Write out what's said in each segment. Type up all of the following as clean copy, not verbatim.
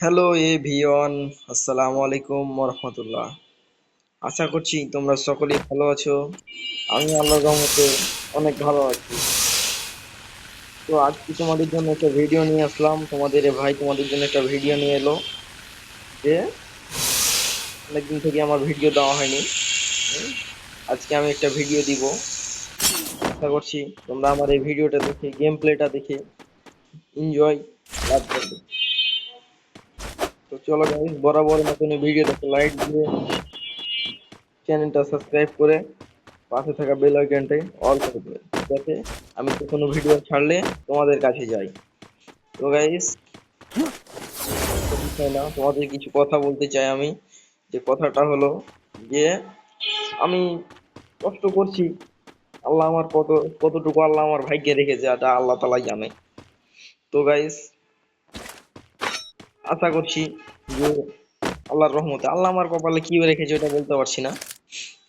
Hello এভিয়ন, আসসালামু আলাইকুম রহমতুল্লাহ। আশা করছি তোমরা সকলেই ভালো আছো। আমি আল্লাহর রহমতে অনেক ভালো আছি। তো আজকে তোমাদের জন্য একটা ভিডিও নিয়ে আসলাম। তোমাদের এ ভাই তোমাদের জন্য একটা ভিডিও নিয়ে এলো যে অনেকদিন থেকে আমার ভিডিও দেওয়া হয়নি। হুম, আজকে আমি একটা ভিডিও দিব। আশা করছি তোমরা আমার এই ভিডিওটা দেখে গেম প্লেটা দেখে এনজয় লাভ করবে। তো চলো গাইস, বরাবর মতন এই ভিডিওটাকে লাইক দিয়ে চ্যানেলটা সাবস্ক্রাইব করে পাশে থাকা বেল আইকনটাই অল করে দেবে, যাতে আমি যে কোনো ভিডিও ছাড়লে তোমাদের কাছে যাই। তো গাইস, বিষয় না, তোমাদের কিছু কথা বলতে চাই আমি। যে কথাটা হলো যে আমি কষ্ট করছি। আল্লাহ আমার কতটুকু আল্লাহ আমার ভাগ্যে রেখেছে এটা আল্লাহ তাআলা জানে। তো গাইস, আশা করছি যে আল্লাহর রহমতে আল্লাহ আমার কপালে কি রেখেছে ওটা বলতে পারছি না,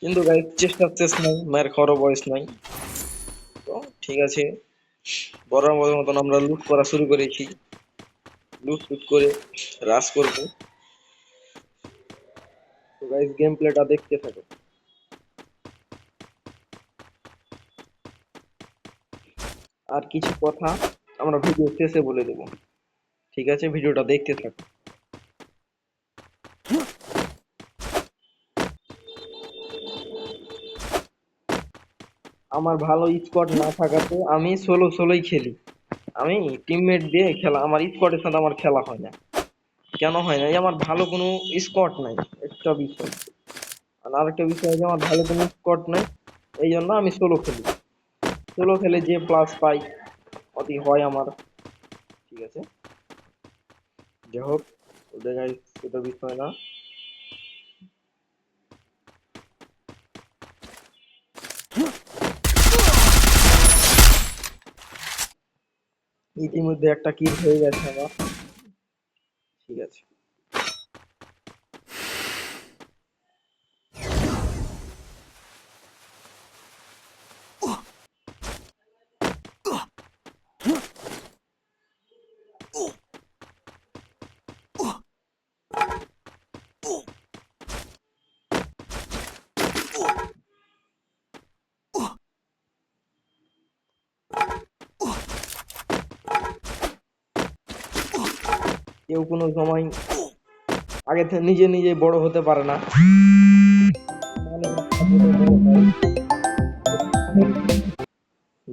কিন্তু গাইস চেষ্টার শেষ নাই, মায়ের খাওয়ারও বয়স নাই। তো ঠিক আছে, বরাবরের মতন আমরা লুট করা শুরু করেছি। লুট করে রাশ করব। তো গাইস, গেম প্লেটা দেখতে থাকো। আর কিছু কথা আমরা ভিডিও শেষে বলে দেব। ঠিক আছে, ভিডিওটা দেখতে থাকো। আমার ভালো স্কোয়াড না থাকাতে আমি সোলোই খেলি। আমি টিমমেট দিয়ে খেলা, আমার স্কোয়াডের সাথে আমার খেলা হয় না। কেন হয় না? এই আমার ভালো কোনো স্কোয়াড নাই, একটা বিষয়। আর আরেকটা বিষয় হচ্ছে আমার ভালো কোনো স্কোয়াড নাই, এই জন্য আমি সোলো খেলি। সোলো খেলে যে প্লাস পাই অতি হয় আমার। ঠিক আছে, যাই হোক, ওদের গাইস সেটা বিষয় না। ইতিমধ্যে একটা কিল হয়ে গেছে আমার। ঠিক আছে, কেউ কোনো সময় আগে থেকে নিজে নিজে বড় হতে পারে না।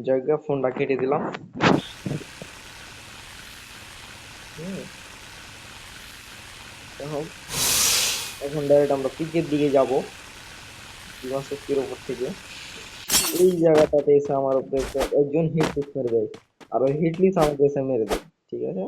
জায়গা ফোনটা কেটে দিলাম। হুম, এখন এখন ডাইরেক্ট আমরা পিকের দিকে যাব, বিমান শক্তির উপর থেকে। এই জায়গাটাতে এসে আমার উপরে একজন হিট লিস্ট মেরে দেয়, আর ওই হিট লিস্ট আমাকে এসে মেরে দেয়। ঠিক আছে,